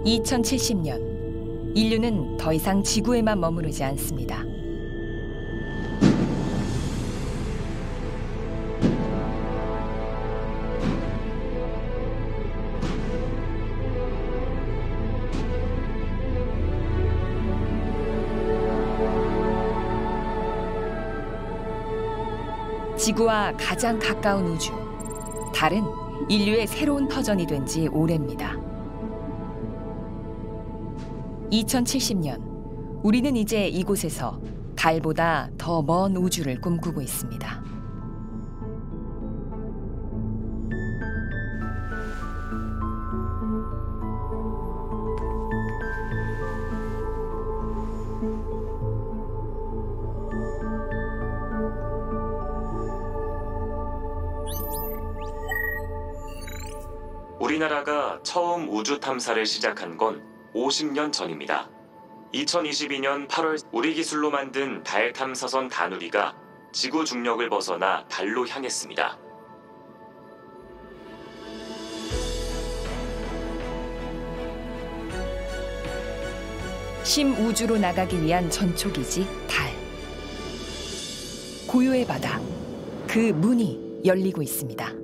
2070년, 인류는 더 이상 지구에만 머무르지 않습니다. 지구와 가장 가까운 우주, 달은 인류의 새로운 터전이 된 지 오래입니다. 2070년, 우리는 이제 이곳에서 달보다 더 먼 우주를 꿈꾸고 있습니다. 우리나라가 처음 우주 탐사를 시작한 건 50년 전입니다. 2022년 8월 우리 기술로 만든 달 탐사선 다누리가 지구 중력을 벗어나 달로 향했습니다. 심우주로 나가기 위한 전초기지 달. 고요의 바다, 그 문이 열리고 있습니다.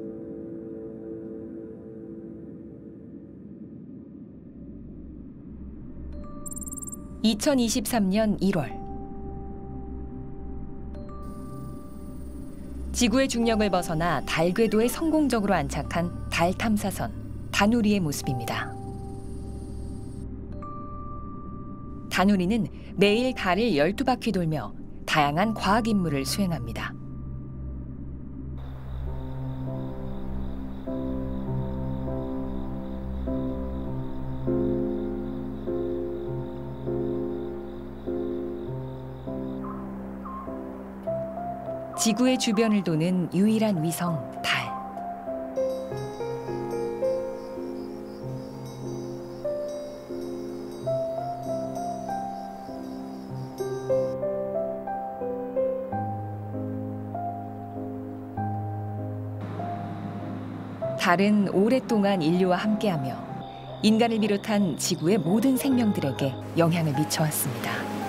(2023년 1월) 지구의 중력을 벗어나 달 궤도에 성공적으로 안착한 달 탐사선 다누리의 모습입니다. 다누리는 매일 달을 12바퀴 돌며 다양한 과학 임무를 수행합니다. 지구의 주변을 도는 유일한 위성 달. 달은 오랫동안 인류와 함께하며 인간을 비롯한 지구의 모든 생명들에게 영향을 미쳐왔습니다.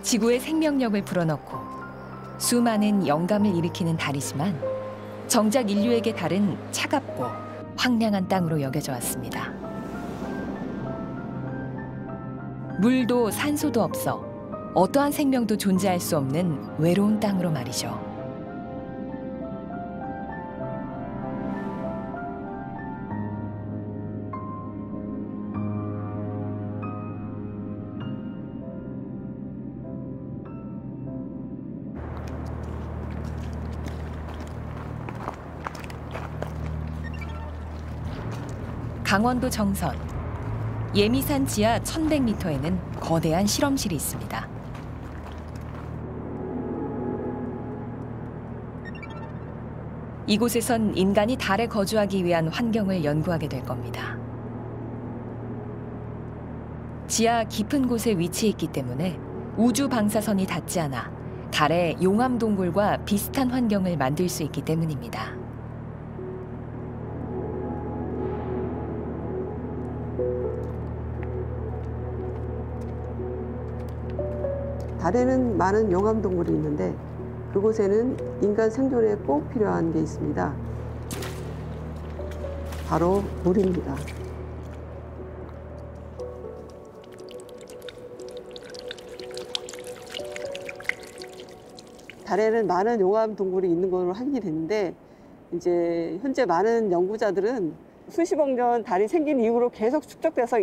지구의 생명력을 불어넣고 수많은 영감을 일으키는 달이지만 정작 인류에게 달은 차갑고 황량한 땅으로 여겨져 왔습니다. 물도 산소도 없어 어떠한 생명도 존재할 수 없는 외로운 땅으로 말이죠. 강원도 정선, 예미산 지하 1100m에는 거대한 실험실이 있습니다. 이곳에선 인간이 달에 거주하기 위한 환경을 연구하게 될 겁니다. 지하 깊은 곳에 위치해 있기 때문에 우주 방사선이 닿지 않아 달의 용암 동굴과 비슷한 환경을 만들 수 있기 때문입니다. 달에는 많은 용암 동굴이 있는데 그곳에는 인간 생존에 꼭 필요한 게 있습니다. 바로 물입니다. 달에는 많은 용암 동굴이 있는 걸로 확인이 됐는데 이제 현재 많은 연구자들은 수십억 년 달이 생긴 이후로 계속 축적돼서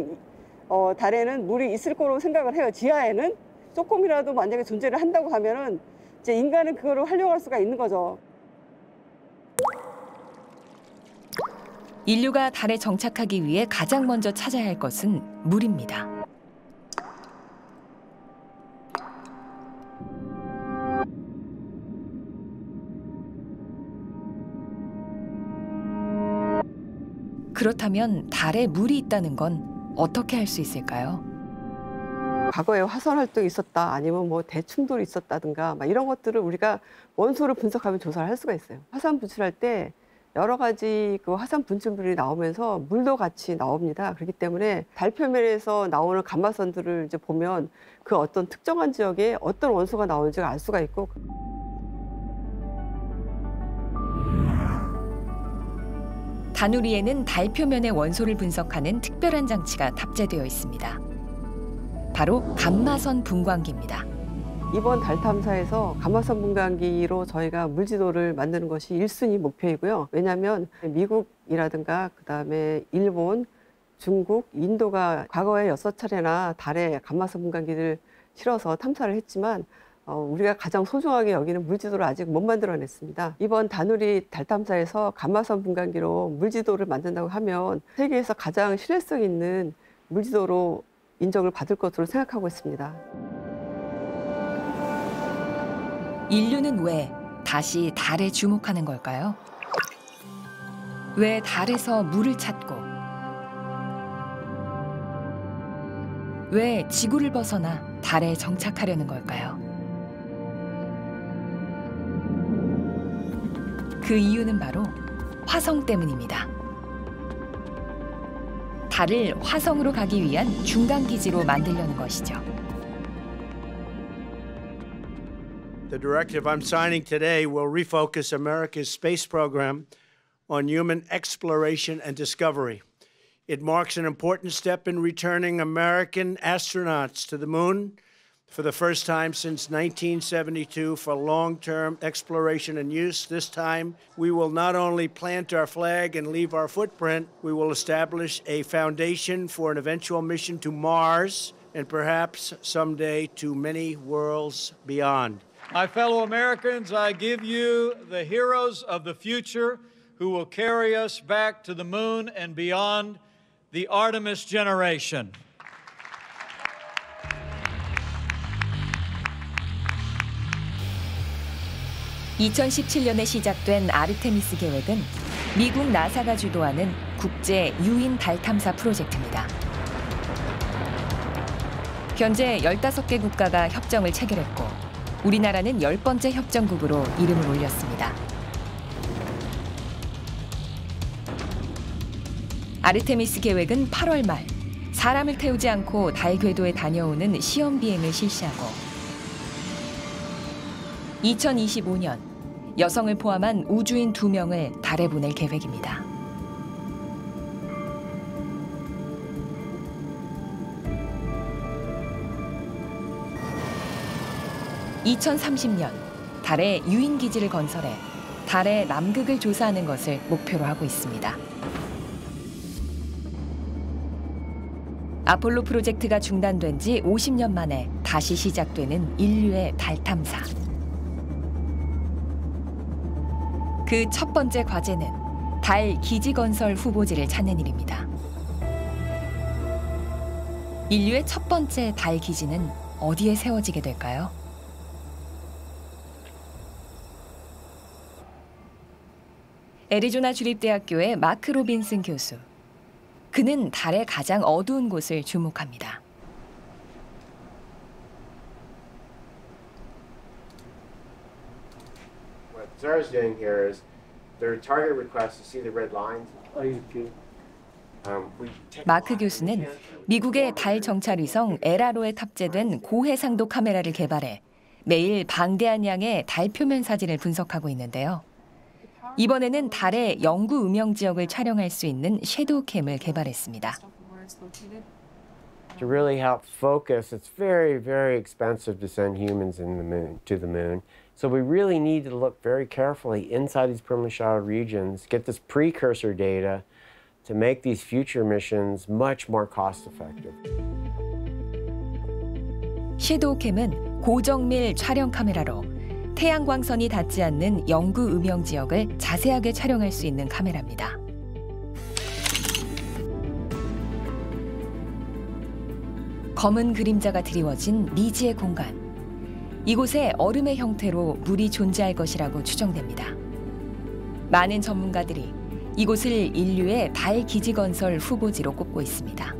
달에는 물이 있을 거로 생각을 해요. 지하에는 조금이라도 만약에 존재를 한다고 하면은 이제 인간은 그거를 활용할 수가 있는 거죠. 인류가 달에 정착하기 위해 가장 먼저 찾아야 할 것은 물입니다. 그렇다면 달에 물이 있다는 건 어떻게 할 수 있을까요? 과거에 화산 활동이 있었다, 아니면 뭐 대충돌이 있었다든가 막 이런 것들을 우리가 원소를 분석하면 조사를 할 수가 있어요. 화산 분출할 때 여러 가지 그 화산 분출물이 나오면서 물도 같이 나옵니다. 그렇기 때문에 달 표면에서 나오는 감마선들을 이제 보면 그 어떤 특정한 지역에 어떤 원소가 나오는지를 알 수가 있고. 다누리에는 달 표면의 원소를 분석하는 특별한 장치가 탑재되어 있습니다. 바로 감마선 분광기입니다. 이번 달 탐사에서 감마선 분광기로 저희가 물지도를 만드는 것이 1순위 목표이고요. 왜냐하면 미국이라든가 그다음에 일본, 중국, 인도가 과거에 6차례나 달에 감마선 분광기를 실어서 탐사를 했지만 우리가 가장 소중하게 여기는 물지도를 아직 못 만들어냈습니다. 이번 다누리 달 탐사에서 감마선 분광기로 물지도를 만든다고 하면 세계에서 가장 신뢰성 있는 물지도로 인정을 받을 것으로 생각하고 있습니다. 인류는 왜 다시 달에 주목하는 걸까요? 왜 달에서 물을 찾고 왜 지구를 벗어나 달에 정착하려는 걸까요? 그 이유는 바로 화성 때문입니다. 달을 화성으로 가기 위한 중간 기지로 만들려는 것이죠. The directive I'm signing today will refocus America's space program on human exploration and discovery. It marks an important step in returning American astronauts to the moon for the first time since 1972 for long-term exploration and use. This time, we will not only plant our flag and leave our footprint, we will establish a foundation for an eventual mission to Mars and perhaps someday to many worlds beyond. My fellow Americans, I give you the heroes of the future who will carry us back to the moon and beyond, the Artemis generation. (2017년에) 시작된 아르테미스 계획은 미국 나사가 주도하는 국제 유인 달 탐사 프로젝트입니다. 현재 15개 국가가 협정을 체결했고 우리나라는 10번째 협정국으로 이름을 올렸습니다. 아르테미스 계획은 8월 말 사람을 태우지 않고 달 궤도에 다녀오는 시험 비행을 실시하고 2025년 여성을 포함한 우주인 2명을 달에 보낼 계획입니다. (2030년) 달에 유인기지를 건설해 달의 남극을 조사하는 것을 목표로 하고 있습니다. 아폴로 프로젝트가 중단된 지 50년 만에 다시 시작되는 인류의 달 탐사. 그 첫 번째 과제는 달 기지 건설 후보지를 찾는 일입니다. 인류의 첫 번째 달 기지는 어디에 세워지게 될까요? 애리조나 주립대학교의 마크 로빈슨 교수. 그는 달의 가장 어두운 곳을 주목합니다. What Zara's doing here is their target request to see the red lines. 마크 교수는 미국의 달 정찰 위성 에라로에 탑재된 고해상도 카메라를 개발해 매일 방대한 양의 달 표면 사진을 분석하고 있는데요. 이번에는 달의 영구 음영 지역을 촬영할 수 있는 섀도우캠을 개발했습니다. To really help focus, it's very, very expensive to send humans to the moon. So we really need to look very carefully inside these permanently shrouded regions, get this precursor data to make these future missions much more cost effective. 섀도우캠은 고정밀 촬영 카메라로 태양광선이 닿지 않는 영구 음영 지역을 자세하게 촬영할 수 있는 카메라입니다. 검은 그림자가 드리워진 미지의 공간. 이곳에 얼음의 형태로 물이 존재할 것이라고 추정됩니다. 많은 전문가들이 이곳을 인류의 달 기지 건설 후보지로 꼽고 있습니다.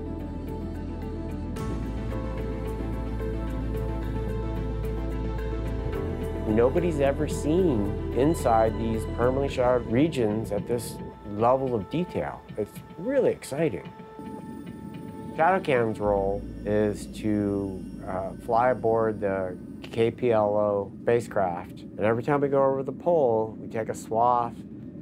nobody's ever seen inside these permanently shadowed regions at this level of detail. It's really exciting. ShadowCam's role is to fly aboard the KPLO spacecraft, and every time we go over the pole, we take a swath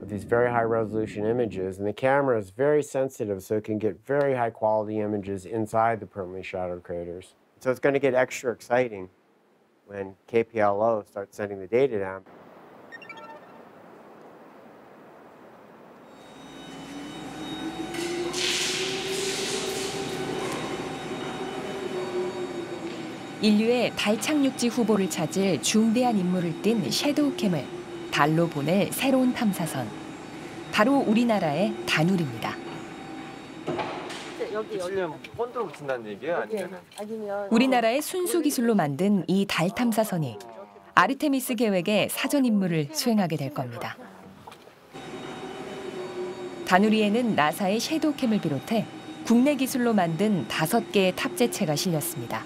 of these very high-resolution images, and the camera is very sensitive, so it can get very high-quality images inside the permanently shadowed craters. So it's going to get extra exciting when KPLO starts sending the data down. 인류의 달 착륙지 후보를 찾을 중대한 임무를 띈 섀도우캠을 달로 보낼 새로운 탐사선. 바로 우리나라의 다누리입니다. 여기 본드로 붙인다는 얘기예요? 아니면 우리나라의 순수 기술로 만든 이 달 탐사선이 아르테미스 계획의 사전 임무를 수행하게 될 겁니다. 다누리에는 나사의 섀도우캠을 비롯해 국내 기술로 만든 5개의 탑재체가 실렸습니다.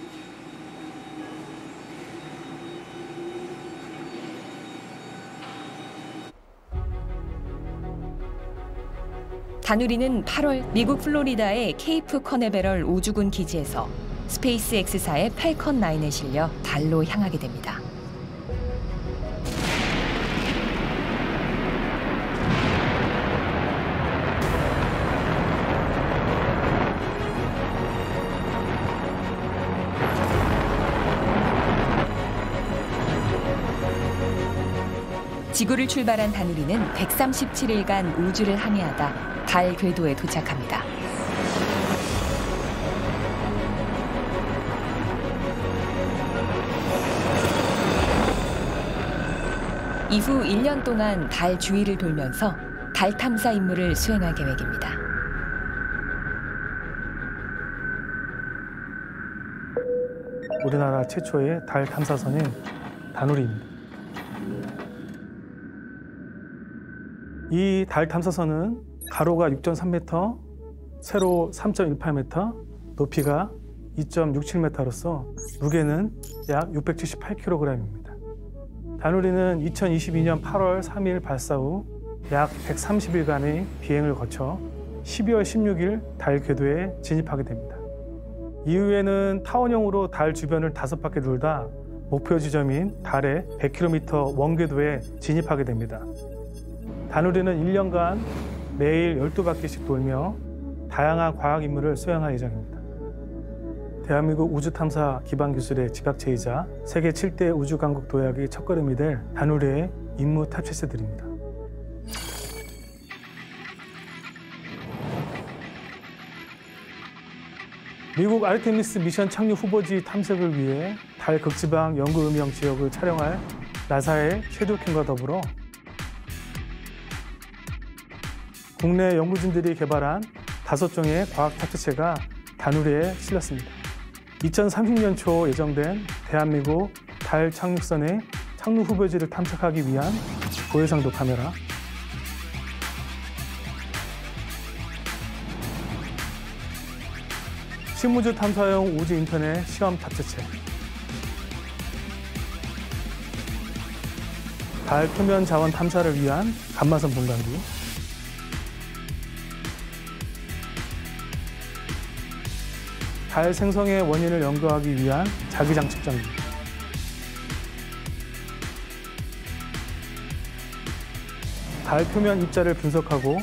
다누리는 8월 미국 플로리다의 케이프 커네베럴 우주군 기지에서 스페이스X사의 팰컨 9에 실려 달로 향하게 됩니다. 지구를 출발한 다누리는 137일간 우주를 항해하다 달 궤도에 도착합니다. 이후 1년 동안 달 주위를 돌면서 달 탐사 임무를 수행할 계획입니다. 우리나라 최초의 달 탐사선인 다누리입니다. 이 달 탐사선은 가로가 6.3m, 세로 3.18m, 높이가 2.67m로서 무게는 약 678kg입니다. 다누리는 2022년 8월 3일 발사 후 약 130일간의 비행을 거쳐 12월 16일 달 궤도에 진입하게 됩니다. 이후에는 타원형으로 달 주변을 5바퀴 돌다 목표 지점인 달의 100km 원궤도에 진입하게 됩니다. 다누리는 1년간 매일 12바퀴씩 돌며 다양한 과학 임무를 수행할 예정입니다. 대한민국 우주탐사 기반 기술의 집약체이자 세계 7대 우주강국 도약의 첫걸음이 될 다누리의 임무 탑재체들입니다. 미국 아르테미스 미션 착륙 후보지 탐색을 위해 달 극지방 연구 음영 지역을 촬영할 나사의 섀도우캠과 더불어 국내 연구진들이 개발한 5종의 과학 탑재체가 다누리에 실렸습니다. 2030년 초 예정된 대한민국 달 착륙선의 착륙 후보지를 탐색하기 위한 고해상도 카메라, 심우주 탐사용 우주 인터넷 시험 탑재체, 달 표면 자원 탐사를 위한 감마선 분광기, 달 생성의 원인을 연구하기 위한 자기장 측정기, 달 표면 입자를 분석하고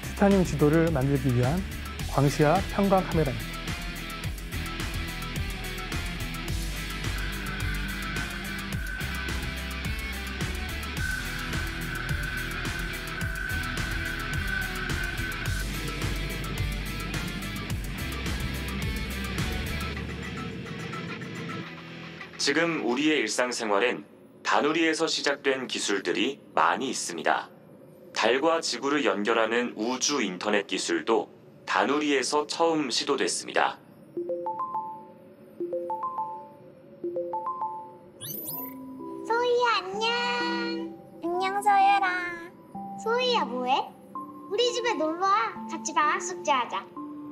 티타늄 지도를 만들기 위한 광시야 편광 카메라입니다. 지금 우리의 일상생활엔 다누리에서 시작된 기술들이 많이 있습니다. 달과 지구를 연결하는 우주 인터넷 기술도 다누리에서 처음 시도됐습니다. 소희야 안녕. 안녕 서예라. 소희야 뭐해? 우리 집에 놀러와. 같이 방학 숙제하자.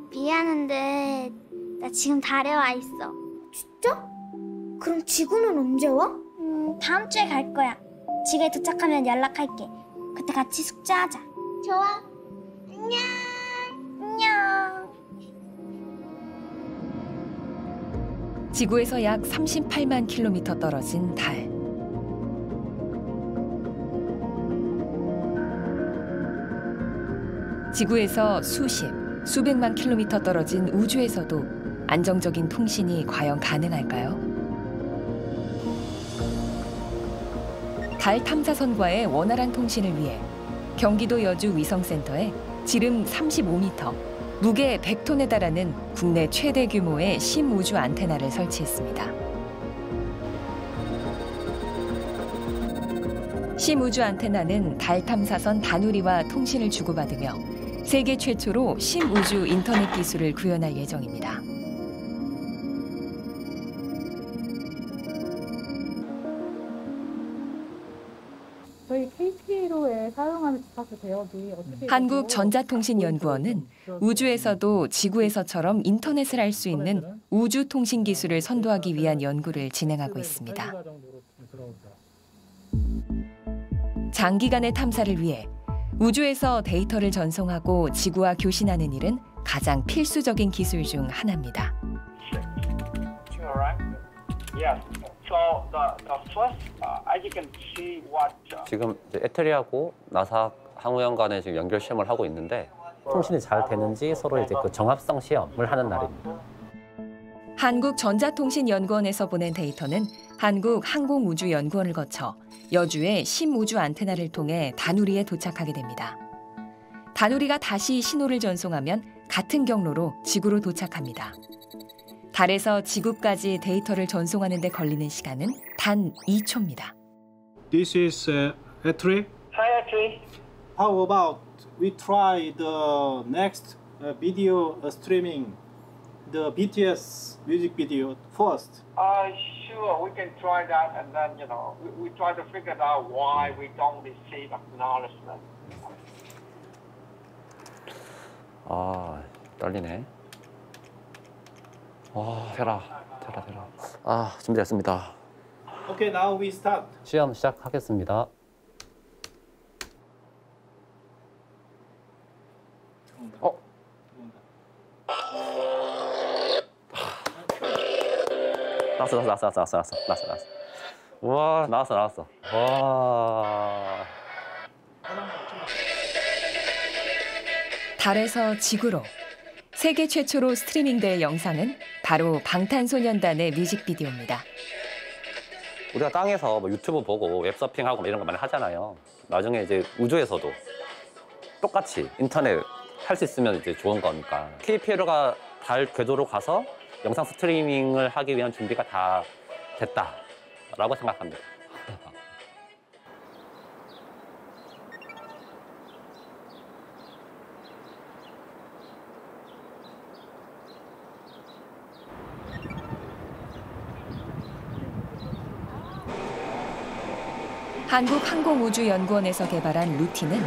미안한데 나 지금 달에 와 있어. 진짜? 그럼 지구는 언제 와? 다음 주에 갈 거야. 지구에 도착하면 연락할게. 그때 같이 숙제하자. 좋아. 안녕. 안녕. 지구에서 약 38만 킬로미터 떨어진 달. 지구에서 수십, 수백만 킬로미터 떨어진 우주에서도 안정적인 통신이 과연 가능할까요? 달 탐사선과의 원활한 통신을 위해 경기도 여주 위성센터에 지름 35m, 무게 100톤에 달하는 국내 최대 규모의 심우주 안테나를 설치했습니다. 심우주 안테나는 달 탐사선 다누리와 통신을 주고받으며 세계 최초로 심우주 인터넷 기술을 구현할 예정입니다. 저희 KP로에 사용하는 주파수 대역이 어떻게 한국전자통신연구원은 우주에서도 지구에서처럼 인터넷을 할 수 있는 우주통신 기술을 선도하기 위한 연구를 진행하고 있습니다. 장기간의 탐사를 위해 우주에서 데이터를 전송하고 지구와 교신하는 일은 가장 필수적인 기술 중 하나입니다. 지금 에테리하고 나사 항우영 간에 지금 연결 시험을 하고 있는데 통신이 잘 되는지 서로 이제 그 정합성 시험을 하는 날입니다. 한국전자통신연구원에서 보낸 데이터는 한국항공우주연구원을 거쳐 여주의 심우주 안테나를 통해 다누리에 도착하게 됩니다. 다누리가 다시 신호를 전송하면 같은 경로로 지구로 도착합니다. 달에서 지구까지 데이터를 전송하는 데 걸리는 시간은 단 2초입니다. This is Etri. Hi, Etri. How about we try the next video streaming, the BTS music video first? Sure, we can try that, and then we try to figure out why we don't receive acknowledgement. 아, 떨리네. 테라. 아, 준비됐습니다. Okay, now we start. 시험 시작하겠습니다. 나왔어. 우와, 나왔어. 와. 달에서 지구로 세계 최초로 스트리밍될 영상은 바로 방탄소년단의 뮤직비디오입니다. 우리가 땅에서 뭐 유튜브 보고 웹서핑하고 뭐 이런 거 많이 하잖아요. 나중에 이제 우주에서도 똑같이 인터넷 할 수 있으면 이제 좋은 거니까. KPL가 달 궤도로 가서 영상 스트리밍을 하기 위한 준비가 다 됐다라고 생각합니다. 한국항공우주연구원에서 개발한 루티는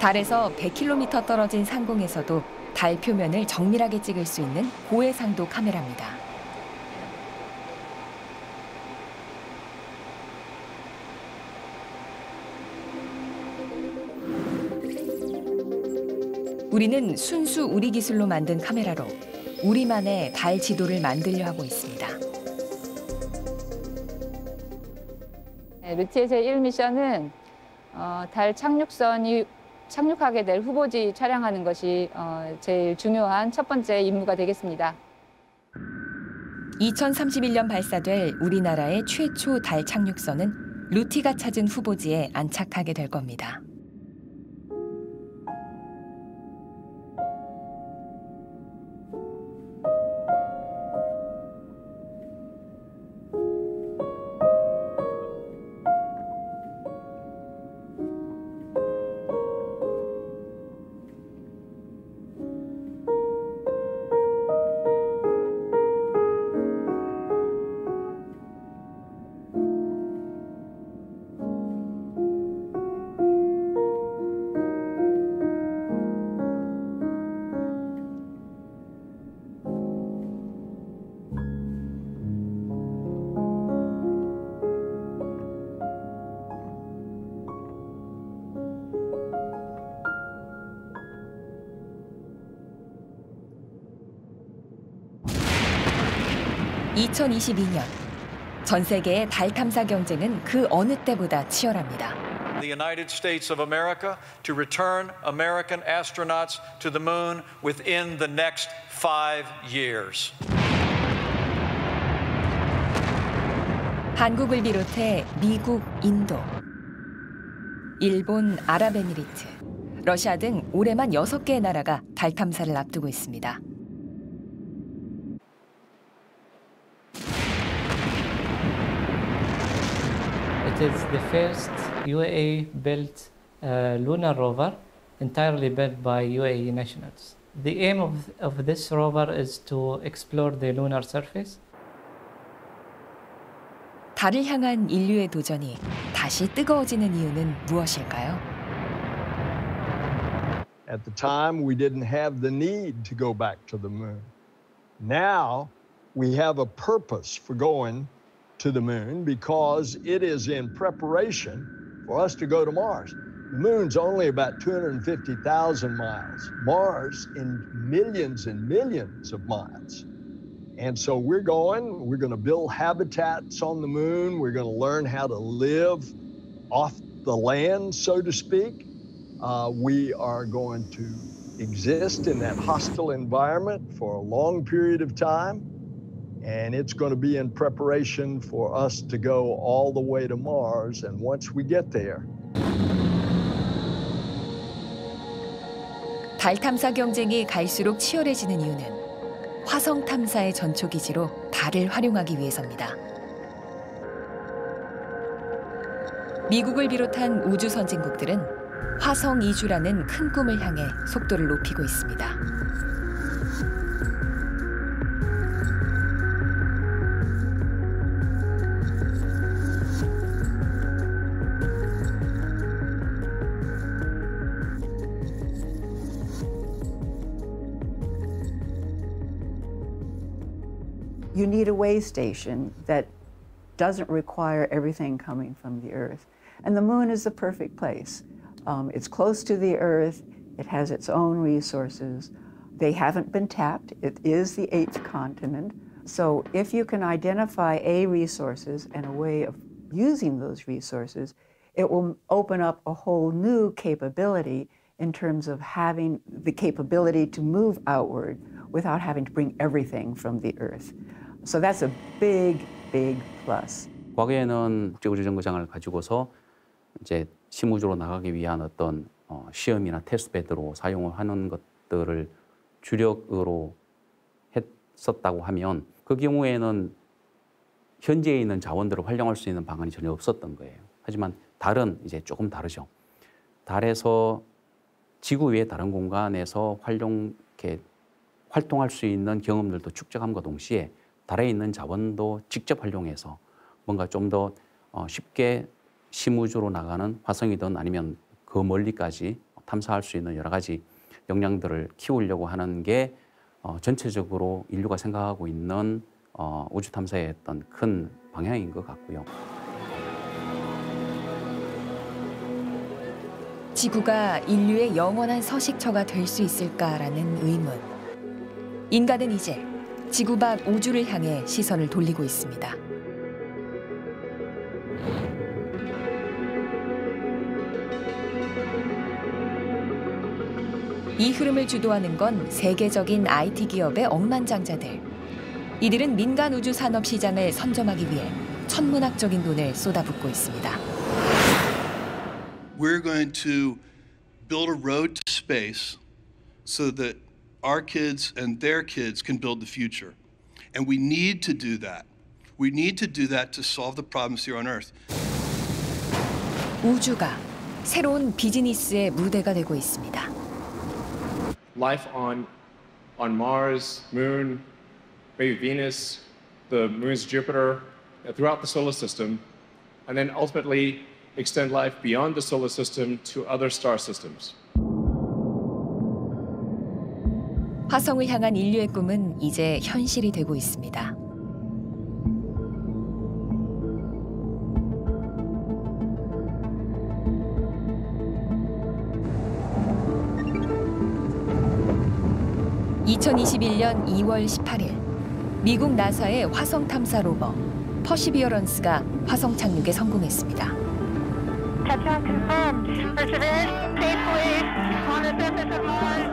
달에서 100km 떨어진 상공에서도 달 표면을 정밀하게 찍을 수 있는 고해상도 카메라입니다. 우리는 순수 우리 기술로 만든 카메라로 우리만의 달 지도를 만들려 하고 있습니다. 루티의 제1미션은 달 착륙선이 착륙하게 될 후보지 촬영하는 것이 제일 중요한 첫 번째 임무가 되겠습니다. 2031년 발사될 우리나라의 최초 달 착륙선은 루티가 찾은 후보지에 안착하게 될 겁니다. 2022년 전 세계의 달 탐사 경쟁은 그 어느 때보다 치열합니다. The United States of America to return American astronauts to the moon within the next 5 years. 한국을 비롯해 미국, 인도, 일본, 아랍에미리트, 러시아 등 올해만 6개의 나라가 달 탐사를 앞두고 있습니다. It is the first UAE-built lunar rover, entirely built by UAE nationals. The aim of this rover is to explore the lunar surface. 달을 향한 인류의 도전이 다시 뜨거워지는 이유는 무엇일까요? At the time, we didn't have the need to go back to the moon. Now, we have a purpose for going to the moon because it is in preparation for us to go to Mars. The moon's only about 250,000 miles. Mars in millions and millions of miles. And so we're going to build habitats on the moon. We're going to learn how to live off the land, so to speak. We are going to exist in that hostile environment for a long period of time. And it's going to be in preparation for us to go all the way to Mars. And once we get there. 달 탐사 경쟁이 갈수록 치열해지는 이유는 화성 탐사의 전초기지로 달을 활용하기 위해서입니다. 미국을 비롯한 우주 선진국들은 화성 이주라는 큰 꿈을 향해 속도를 높이고 있습니다. You need a way station that doesn't require everything coming from the Earth. And the moon is the perfect place. It's close to the Earth. It has its own resources. They haven't been tapped. It is the 8th continent. So if you can identify resources and a way of using those resources, it will open up a whole new capability in terms of having the capability to move outward without having to bring everything from the Earth. So that's a big, big plus. 과거에는 국제우주정거장을 가지고서 이제 심우주로 나가기 위한 어떤 시험이나 테스트베드로 사용을 하는 것들을 주력으로 했었다고 하면 그 경우에는 현재에 있는 자원들을 활용할 수 있는 방안이 전혀 없었던 거예요. 하지만 달은 이제 조금 다르죠. 달에서 지구 외의 다른 공간에서 활동할 수 있는 경험들도 축적함과 동시에 달에 있는 자원도 직접 활용해서 뭔가 좀 더 쉽게 심우주로 나가는 화성이든 아니면 그 멀리까지 탐사할 수 있는 여러 가지 역량들을 키우려고 하는 게 전체적으로 인류가 생각하고 있는 우주 탐사의 어떤 큰 방향인 것 같고요. 지구가 인류의 영원한 서식처가 될 수 있을까라는 의문. 인간은 이제 지구 밖 우주를 향해 시선을 돌리고 있습니다. 이 흐름을 주도하는 건 세계적인 IT 기업의 억만장자들. 이들은 민간 우주 산업 시장을 선점하기 위해 천문학적인 돈을 쏟아붓고 있습니다. We're going to build a road to space so that our kids and their kids can build the future. And we need to do that. We need to do that to solve the problems here on Earth. 우주가 새로운 비즈니스의 무대가 되고 있습니다. Life on Mars, Moon, maybe Venus, the moons Jupiter, throughout the solar system, and then ultimately extend life beyond the solar system to other star systems. 화성을 향한 인류의 꿈은 이제 현실이 되고 있습니다. (2021년 2월 18일) 미국 나사의 화성 탐사 로버 퍼시비어런스가 화성 착륙에 성공했습니다. Touchdown confirmed. Perseverance safely on the surface of Mars,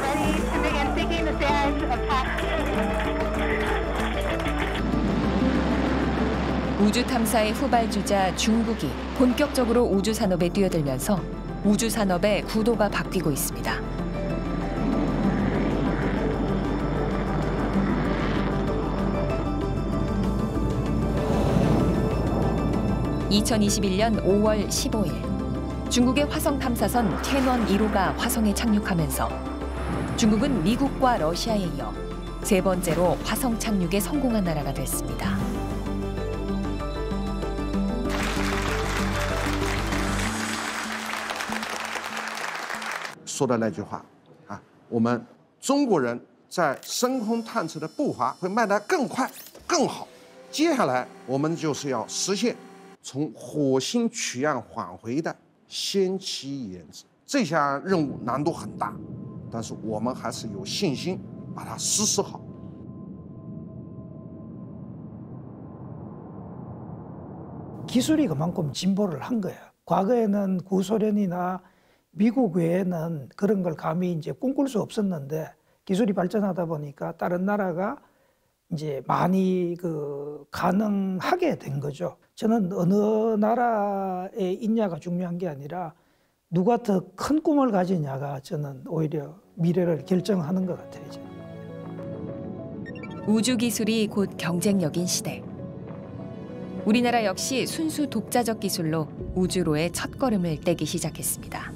ready to begin seeking the sands of Titan. 우주 탐사의 후발주자 중국이 본격적으로 우주 산업에 뛰어들면서 우주 산업의 구도가 바뀌고 있습니다. 2021년 5월 15일 중국의 화성 탐사선 캐넌 1호가 화성에 착륙하면서 중국은 미국과 러시아에 이어 세 번째로 화성 착륙에 성공한 나라가 됐습니다. 说的那句话啊，我们中国人在深空探测的步伐会迈得更快、更好。接下来我们就是要实现从火星取样返回的先期研制。这项任务难度很大，但是我们还是有信心把它实施好。 기술이 그만큼 진보를 한 거예요. 과거에는 구소련이나 미국 외에는 그런 걸 감히 이제 꿈꿀 수 없었는데 기술이 발전하다 보니까 다른 나라가 이제 많이 가능하게 된 거죠. 저는 어느 나라에 있냐가 중요한 게 아니라 누가 더 큰 꿈을 가지냐가 저는 오히려 미래를 결정하는 것 같아요. 우주 기술이 곧 경쟁력인 시대. 우리나라 역시 순수 독자적 기술로 우주로의 첫걸음을 떼기 시작했습니다.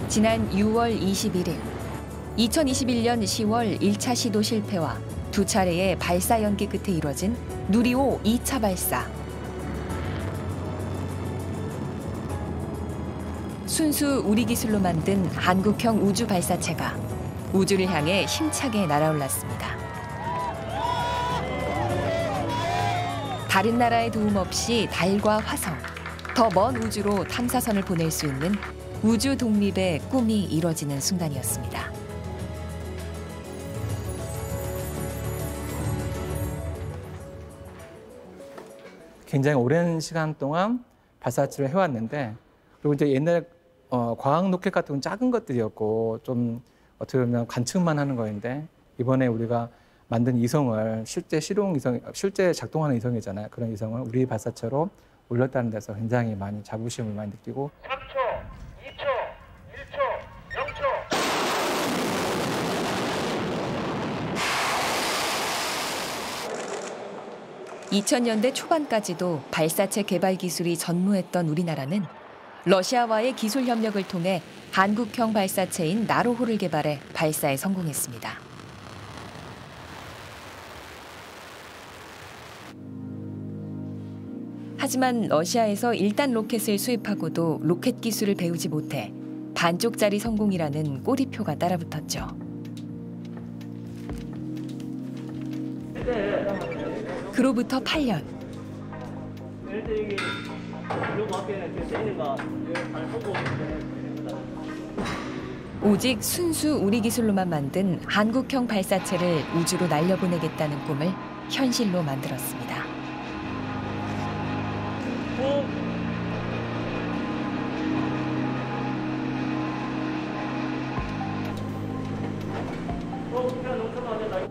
지난 6월 21일, 2021년 10월 1차 시도 실패와 두 차례의 발사 연기 끝에 이뤄진 누리호 2차 발사. 순수 우리 기술로 만든 한국형 우주 발사체가 우주를 향해 힘차게 날아올랐습니다. 다른 나라의 도움 없이 달과 화성, 더 먼 우주로 탐사선을 보낼 수 있는 우주 독립의 꿈이 이뤄지는 순간이었습니다. 굉장히 오랜 시간 동안 발사체를 해왔는데, 그리고 이제 옛날 과학 로켓 같은 건 작은 것들이었고 좀 어떻게 보면 관측만 하는 거였는데, 이번에 우리가 만든 이성을 실제 실제 작동하는 이성이잖아요. 그런 이성을 우리 발사체로 올렸다는 데서 굉장히 많이 자부심을 많이 느끼고. 3초, 2초, 1초, 0초. 2000년대 초반까지도 발사체 개발 기술이 전무했던 우리나라는 러시아와의 기술 협력을 통해 한국형 발사체인 나로호를 개발해 발사에 성공했습니다. 하지만 러시아에서 1단 로켓을 수입하고도 로켓 기술을 배우지 못해 반쪽짜리 성공이라는 꼬리표가 따라붙었죠. 그로부터 8년. 오직 순수 우리 기술로만 만든 한국형 발사체를 우주로 날려보내겠다는 꿈을 현실로 만들었습니다.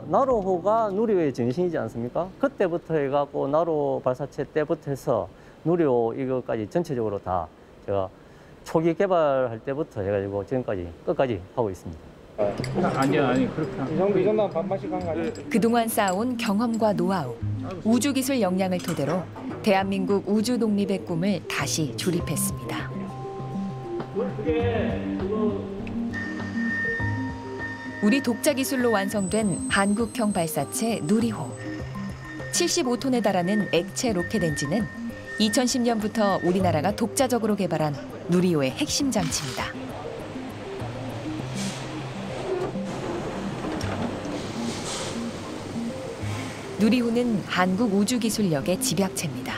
나로호가 누리호의 전신이지 않습니까? 그때부터 해갖고 나로 발사체 때부터 해서 누리호 이거까지 전체적으로 다 제가 초기 개발할 때부터 해가지고 지금까지 끝까지 하고 있습니다. 아니 그렇게. 이 정도는 반반씩 한 거 아니에요? 그동안 쌓아온 경험과 노하우, 우주기술 역량을 토대로 대한민국 우주 독립의 꿈을 다시 조립했습니다. 우리 독자 기술로 완성된 한국형 발사체 누리호. 75톤에 달하는 액체 로켓 엔진은 2010년부터 우리나라가 독자적으로 개발한 누리호의 핵심 장치입니다. 누리호는 한국 우주기술력의 집약체입니다.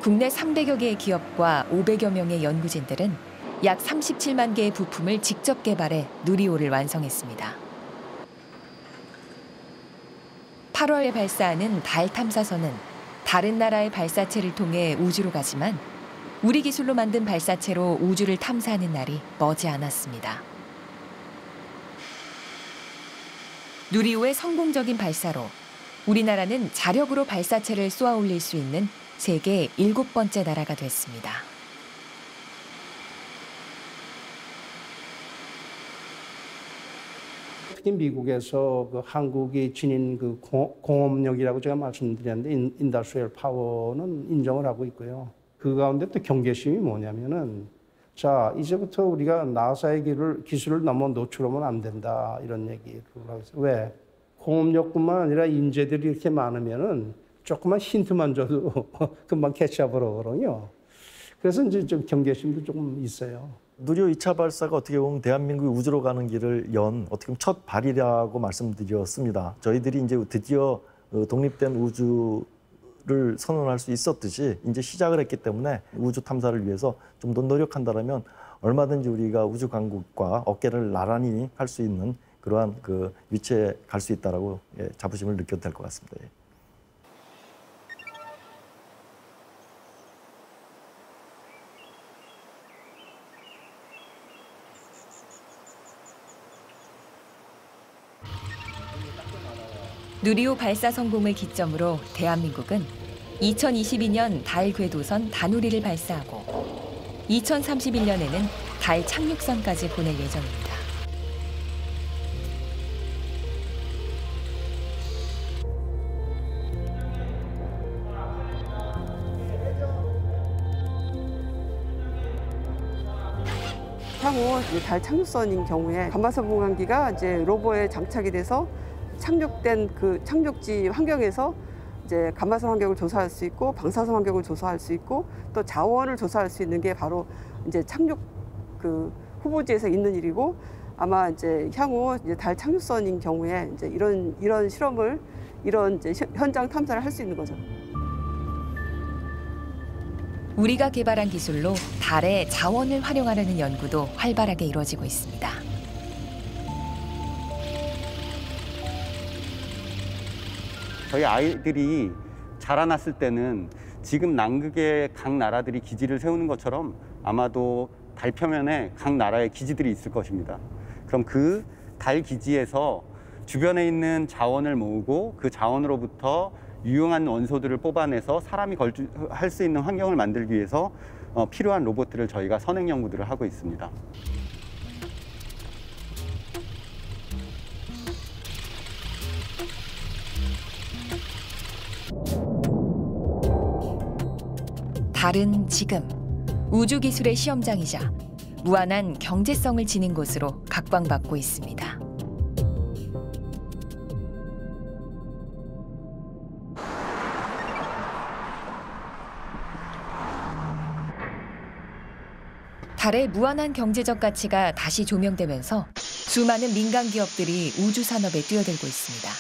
국내 300여 개의 기업과 500여 명의 연구진들은 약 37만 개의 부품을 직접 개발해 누리호를 완성했습니다. 8월에 발사하는 달 탐사선은 다른 나라의 발사체를 통해 우주로 가지만 우리 기술로 만든 발사체로 우주를 탐사하는 날이 머지 않았습니다. 누리호의 성공적인 발사로 우리나라는 자력으로 발사체를 쏘아 올릴 수 있는 세계 7번째 나라가 됐습니다. 특히 미국에서 그 한국이 지닌 그 공업력이라고 제가 말씀드렸는데 인더스트리얼 파워는 인정을 하고 있고요. 그 가운데 또 경계심이 뭐냐면은 자 이제부터 우리가 나사의 기술을 너무 노출하면 안 된다 이런 얘기를 하고 있어요. 왜? 공업력뿐만 아니라 인재들이 이렇게 많으면은 조금만 힌트만 줘도 금방 캐치업을 하거든요. 그래서 이제 좀 경계심도 조금 있어요. 누리호 2차 발사가 어떻게 보면 대한민국이 우주로 가는 길을 연 어떻게 보면 첫 발이라고 말씀드렸습니다. 저희들이 이제 드디어 독립된 우주를 선언할 수 있었듯이 이제 시작을 했기 때문에 우주 탐사를 위해서 좀 더 노력한다면 얼마든지 우리가 우주 강국과 어깨를 나란히 할 수 있는 그러한 그 위치에 갈 수 있다라고 자부심을 느껴도 될 것 같습니다. 누리호 발사 성공을 기점으로 대한민국은 2022년 달 궤도선 다누리를 발사하고 2031년에는 달 착륙선까지 보낼 예정입니다. 향후 달 착륙선인 경우에 감마선 분광기가 이제 로버에 장착이 돼서 착륙된 그 착륙지 환경에서 이제 감마선 환경을 조사할 수 있고 방사선 환경을 조사할 수 있고 또 자원을 조사할 수 있는 게 바로 이제 착륙 그 후보지에서 있는 일이고 아마 이제 향후 이제 달 착륙선인 경우에 이제 이런 실험을 이런 이제 현장 탐사를 할 수 있는 거죠. 우리가 개발한 기술로 달의 자원을 활용하려는 연구도 활발하게 이루어지고 있습니다. 저희 아이들이 자라났을 때는 지금 남극에 각 나라들이 기지를 세우는 것처럼 아마도 달 표면에 각 나라의 기지들이 있을 것입니다. 그럼 그 달 기지에서 주변에 있는 자원을 모으고 그 자원으로부터 유용한 원소들을 뽑아내서 사람이 할 수 있는 환경을 만들기 위해서 필요한 로봇들을 저희가 선행 연구들을 하고 있습니다. 달은 지금 우주기술의 시험장이자 무한한 경제성을 지닌 곳으로 각광받고 있습니다. 달의 무한한 경제적 가치가 다시 조명되면서 수많은 민간 기업들이 우주 산업에 뛰어들고 있습니다.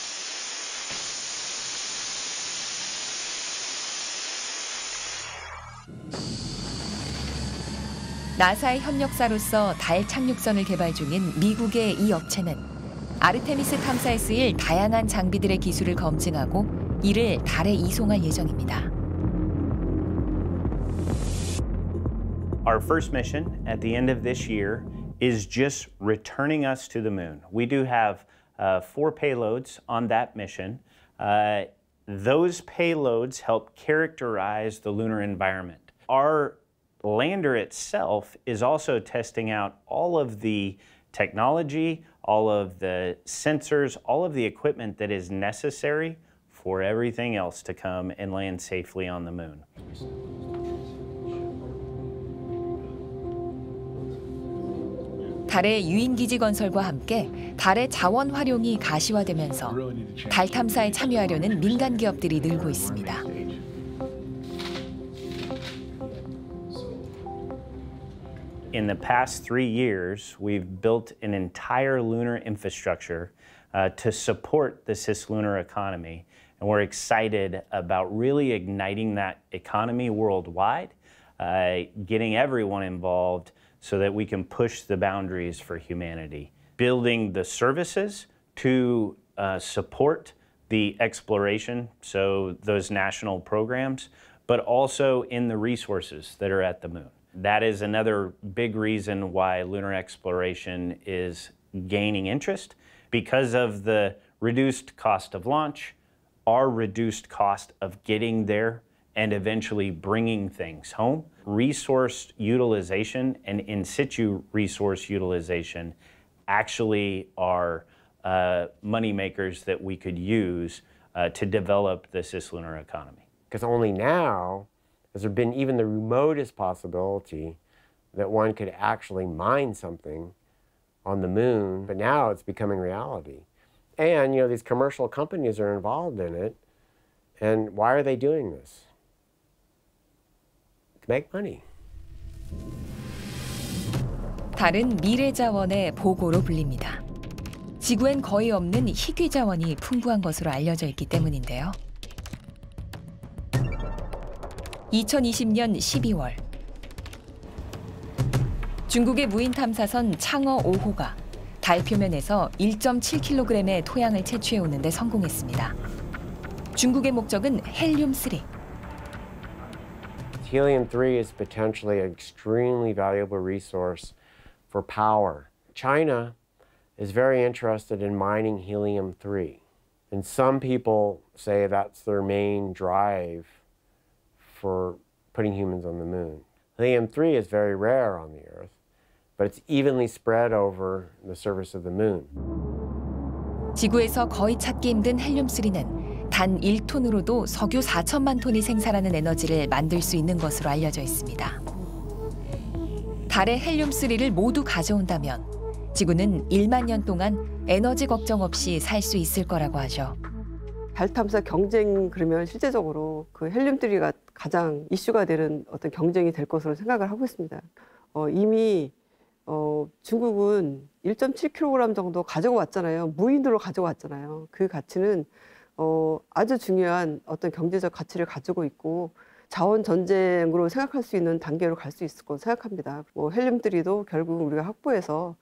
나사의 협력사로서 달 착륙선을 개발 중인 미국의 이 업체는 아르테미스 탐사에 쓰일 다양한 장비들의 기술을 검증하고 이를 달에 이송할 예정입니다. Our first mission at the end of this year is just returning us to the moon. We do have 4 payloads on that mission. Those payloads help characterize the lunar environment. Our lander itself is also testing out all of the technology, all of the sensors, all of the equipment that is necessary for everything else to come and land safely on the moon. 달의 유인기지 건설과 함께 달의 자원 활용이 가시화되면서 달 탐사에 참여하려는 민간 기업들이 늘고 있습니다. In the past 3 years, we've built an entire lunar infrastructure to support the cislunar economy. And we're excited about really igniting that economy worldwide, getting everyone involved so that we can push the boundaries for humanity. Building the services to support the exploration, so those national programs, but also in the resources that are at the moon. That is another big reason why lunar exploration is gaining interest, because of the reduced cost of launch, our reduced cost of getting there and eventually bringing things home. Resource utilization and in situ resource utilization actually are money makers that we could use to develop the cislunar economy. Because only now has there been even the remotest possibility that one could actually mine something on the moon, but now it's becoming reality. And, you know, these commercial companies are involved in it, and why are they doing this? To make money. 달은 미래 자원의 보고로 불립니다. 지구엔 거의 없는 희귀 자원이 풍부한 것으로 알려져 있기 때문인데요. 2020년 12월 중국의 무인 탐사선 창어 5호가 달 표면에서 1.7kg의 토양을 채취해 오는 데 성공했습니다. 중국의 목적은 헬륨-3. Helium-3 is potentially an extremely valuable resource for power. China is very interested in mining helium-3. And some people say that's their main drive for putting humans on the moon. Helium-3 is very rare on the Earth, but it's evenly spread over the surface of the moon. 지구에서 거의 찾기 힘든 헬륨-3는 단 1톤으로도 석유 4천만 톤이 생산하는 에너지를 만들 수 있는 것으로 알려져 있습니다. 달의 헬륨-3를 모두 가져온다면 지구는 1만 년 동안 에너지 걱정 없이 살 수 있을 거라고 하죠. 달 탐사 경쟁 그러면 실제적으로 그 헬륨-3가 가장 이슈가 되는 어떤 경쟁이 될 것으로 생각을 하고 있습니다. 이미 중국은 1.7kg 정도 가지고 왔잖아요. 무인으로 가지고 왔잖아요. 그 가치는 아주 중요한 어떤 경제적 가치를 가지고 있고 자원 전쟁으로 생각할 수 있는 단계로 갈 수 있을 거라고 생각합니다. 헬륨-3도 결국 우리가 확보해서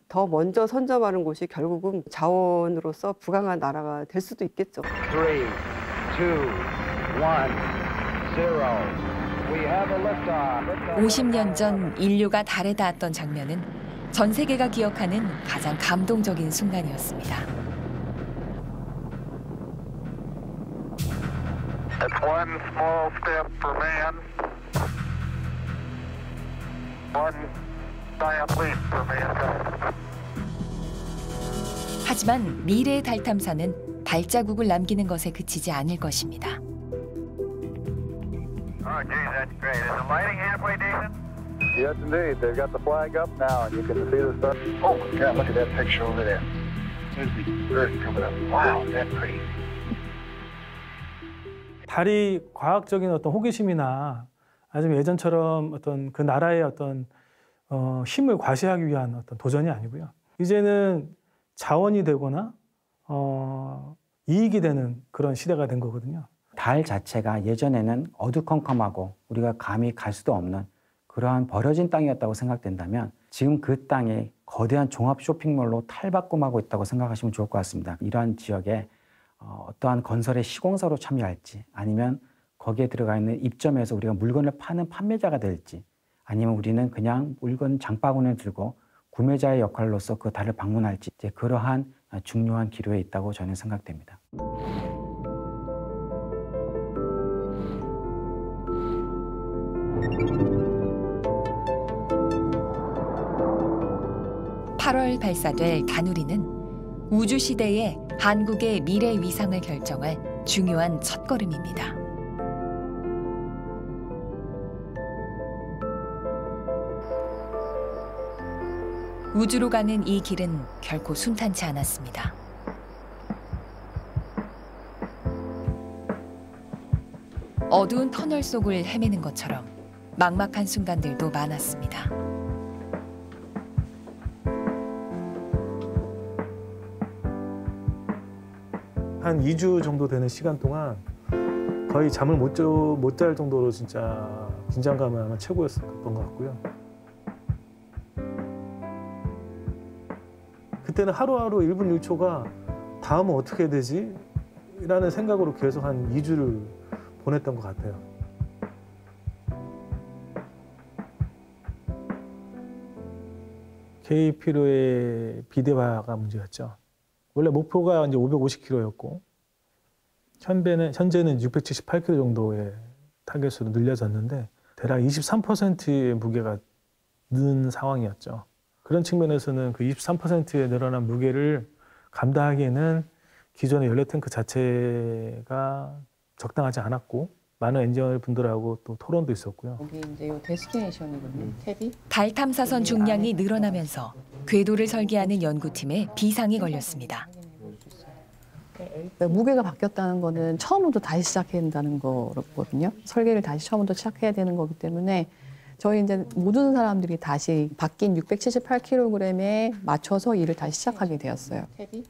더 먼저 선점하는 곳이 결국은 자원으로서 부강한 나라가 될 수도 있겠죠. 3, 2, 1, 0. We have a liftoff. 50년 전 인류가 달에 닿았던 장면은 전 세계가 기억하는 가장 감동적인 순간이었습니다. It's one small step for man, one giant leap for mankind. 하지만 미래의 달 탐사는 발자국을 남기는 것에 그치지 않을 것입니다. Oh, geez, that's great. Is the lighting halfway decent? Yes, indeed. They've got the flag up now, and you can see the sun. Oh, yeah, look at that picture over there. There's the Earth coming up. Wow, that's pretty. 달이 과학적인 어떤 호기심이나 아니면 예전처럼 어떤 그 나라의 어떤 힘을 과시하기 위한 어떤 도전이 아니고요. 이제는 자원이 되거나 이익이 되는 그런 시대가 된 거거든요. 달 자체가 예전에는 어두컴컴하고 우리가 감히 갈 수도 없는 그러한 버려진 땅이었다고 생각된다면 지금 그 땅에 거대한 종합 쇼핑몰로 탈바꿈하고 있다고 생각하시면 좋을 것 같습니다. 이러한 지역에 어떠한 건설의 시공사로 참여할지 아니면 거기에 들어가 있는 입점에서 우리가 물건을 파는 판매자가 될지 아니면 우리는 그냥 물건 장바구니를 들고 구매자의 역할로서 그 달을 방문할지 이제 그러한 중요한 기로에 있다고 저는 생각됩니다. (8월) 발사될 다누리는 우주시대의 한국의 미래 위상을 결정할 중요한 첫걸음입니다. 우주로 가는 이 길은 결코 순탄치 않았습니다. 어두운 터널 속을 헤매는 것처럼 막막한 순간들도 많았습니다. 한 2주 정도 되는 시간 동안 거의 잠을 못 잘 정도로 진짜 긴장감은 아마 최고였던 것 같고요. 그때는 하루하루 1분 1초가 다음은 어떻게 되지? 라는 생각으로 계속 한 2주를 보냈던 것 같아요. KP로의 비대화가 문제였죠. 원래 목표가 이제 550kg였고 현재는 678kg 정도의 타겟으로 늘려졌는데 대략 23%의 무게가 는 상황이었죠. 그런 측면에서는 그 23%의 늘어난 무게를 감당하기에는 기존의 연료 탱크 자체가 적당하지 않았고 많은 엔지니어 분들하고 또 토론도 있었고요. 여기 이제 요 데스티네이션이거든요. 탭이. 달 탐사선 중량이 늘어나면서 궤도를 설계하는 연구팀에 비상이 걸렸습니다. 무게가 바뀌었다는 거는 처음부터 다시 시작해야 된다는 거거든요. 설계를 다시 처음부터 시작해야 되는 거기 때문에 저희 이제 모든 사람들이 다시 바뀐 678kg에 맞춰서 일을 다시 시작하게 되었어요. 탭이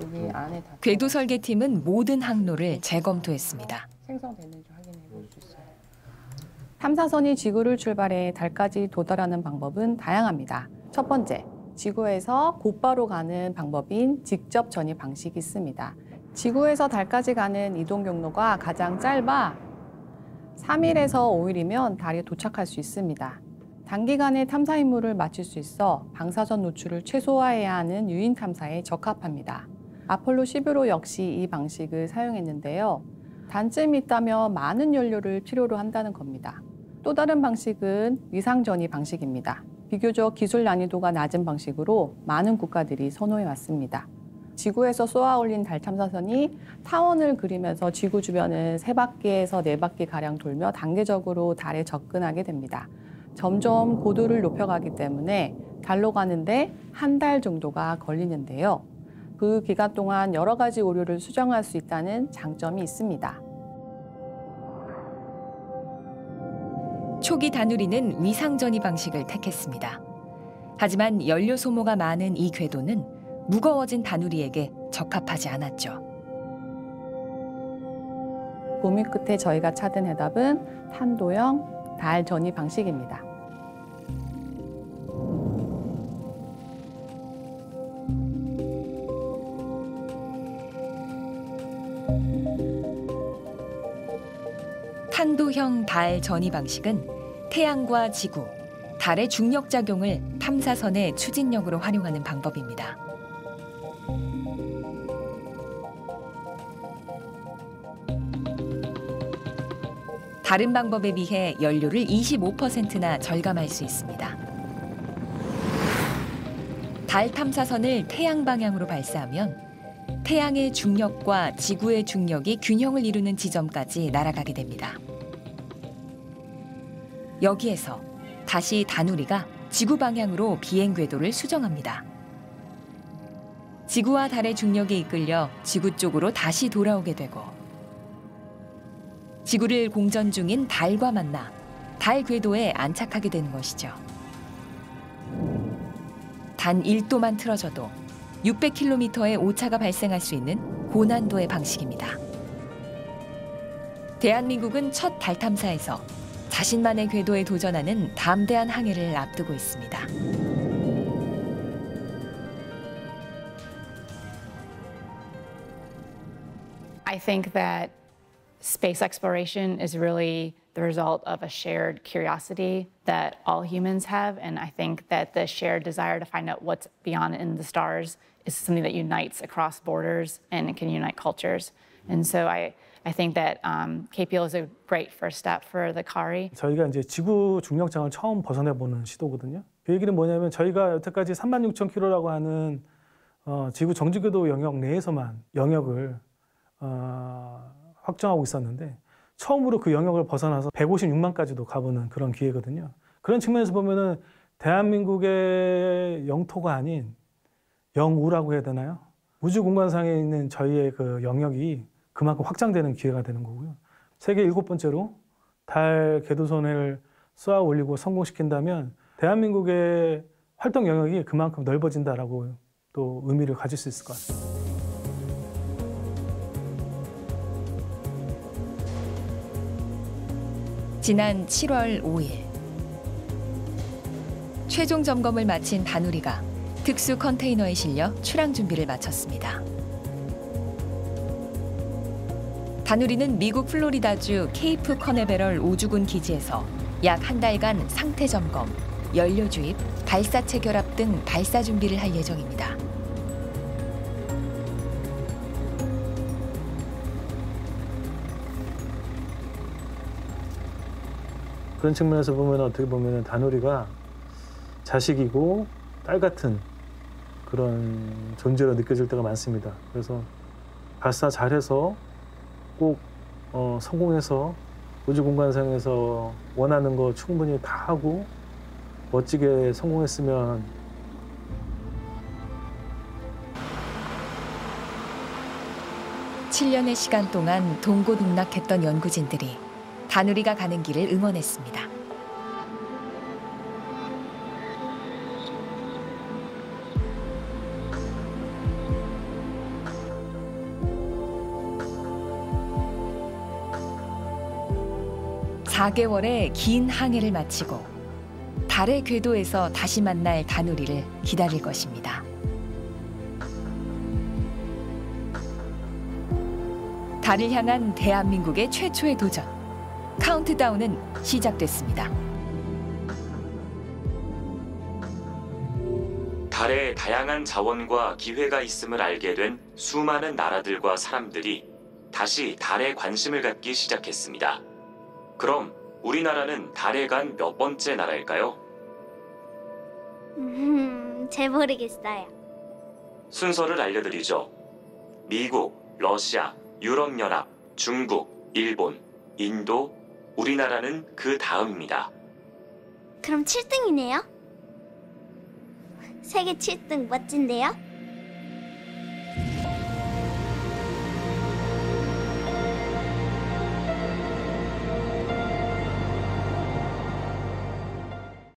여기 안에 다 궤도 설계팀은 모든 항로를 재검토했습니다. 생성되는지 확인해 볼 수 있어요. 탐사선이 지구를 출발해 달까지 도달하는 방법은 다양합니다. 첫 번째, 지구에서 곧바로 가는 방법인 직접 전이 방식이 있습니다. 지구에서 달까지 가는 이동 경로가 가장 짧아 3일에서 5일이면 달에 도착할 수 있습니다. 단기간에 탐사 임무를 마칠 수 있어 방사선 노출을 최소화해야 하는 유인 탐사에 적합합니다. 아폴로 11호 역시 이 방식을 사용했는데요. 단점이 있다면 많은 연료를 필요로 한다는 겁니다. 또 다른 방식은 위상전이 방식입니다. 비교적 기술 난이도가 낮은 방식으로 많은 국가들이 선호해 왔습니다. 지구에서 쏘아 올린 달 탐사선이 타원을 그리면서 지구 주변을 3바퀴에서 4바퀴 가량 돌며 단계적으로 달에 접근하게 됩니다. 점점 고도를 높여가기 때문에 달로 가는데 1달 정도가 걸리는데요. 그 기간 동안 여러 가지 오류를 수정할 수 있다는 장점이 있습니다. 초기 다누리는 위상전이 방식을 택했습니다. 하지만 연료 소모가 많은 이 궤도는 무거워진 다누리에게 적합하지 않았죠. 고민 끝에 저희가 찾은 해답은 탄도형 달 전이 방식입니다. 탄도형 달 전이 방식은 태양과 지구, 달의 중력 작용을 탐사선의 추진력으로 활용하는 방법입니다. 다른 방법에 비해 연료를 25%나 절감할 수 있습니다. 달 탐사선을 태양 방향으로 발사하면 태양의 중력과 지구의 중력이 균형을 이루는 지점까지 날아가게 됩니다. 여기에서 다시 다누리가 지구 방향으로 비행 궤도를 수정합니다. 지구와 달의 중력에 이끌려 지구 쪽으로 다시 돌아오게 되고 지구를 공전 중인 달과 만나 달 궤도에 안착하게 되는 것이죠. 단 1도만 틀어져도 600km의 오차가 발생할 수 있는 고난도의 방식입니다. 대한민국은 첫 달 탐사에서 자신만의 궤도에 도전하는 담대한 항해를 앞두고 있습니다. I think that space exploration is really the result of a shared curiosity that all humans have. And I think that the shared desire to find out what's beyond in the stars is something that unites across borders and it can unite cultures. And so I think that KPL is a great first step for the CARI. 저희가 이제 지구 중력장을 처음 벗어내보는 시도거든요. 그 얘기는 뭐냐면 저희가 여태까지 36,000km라고 하는 지구 정지궤도 영역 내에서만 영역을 확정하고 있었는데 처음으로 그 영역을 벗어나서 156만까지도 가보는 그런 기회거든요. 그런 측면에서 보면은 대한민국의 영토가 아닌 영우라고 해야 되나요? 우주 공간상에 있는 저희의 그 영역이 그만큼 확장되는 기회가 되는 거고요. 세계 7번째로 달 궤도선을 쏘아 올리고 성공시킨다면 대한민국의 활동 영역이 그만큼 넓어진다라고 또 의미를 가질 수 있을 것 같습니다. 지난 7월 5일 최종 점검을 마친 다누리가 특수 컨테이너에 실려 출항 준비를 마쳤습니다. 다누리는 미국 플로리다주 케이프 커네베럴 우주군 기지에서 약 한 달간 상태 점검, 연료 주입, 발사체 결합 등 발사 준비를 할 예정입니다. 그런 측면에서 보면 어떻게 보면 다누리가 자식이고 딸 같은 그런 존재로 느껴질 때가 많습니다. 그래서 발사 잘해서 꼭 성공해서 우주 공간상에서 원하는 거 충분히 다 하고 멋지게 성공했으면. 7년의 시간 동안 동고동락했던 연구진들이 다누리가 가는 길을 응원했습니다. (4개월의) 긴 항해를 마치고 달의 궤도에서 다시 만날 다누리를 기다릴 것입니다. 달을 향한 대한민국의 최초의 도전. 카운트다운은 시작됐습니다. 달에 다양한 자원과 기회가 있음을 알게 된 수많은 나라들과 사람들이 다시 달에 관심을 갖기 시작했습니다. 그럼 우리나라는 달에 간 몇 번째 나라일까요? 잘 모르겠어요. 순서를 알려드리죠. 미국, 러시아, 유럽연합, 중국, 일본, 인도, 우리나라는 그 다음입니다. 그럼 7등이네요? 세계 7등 멋진데요?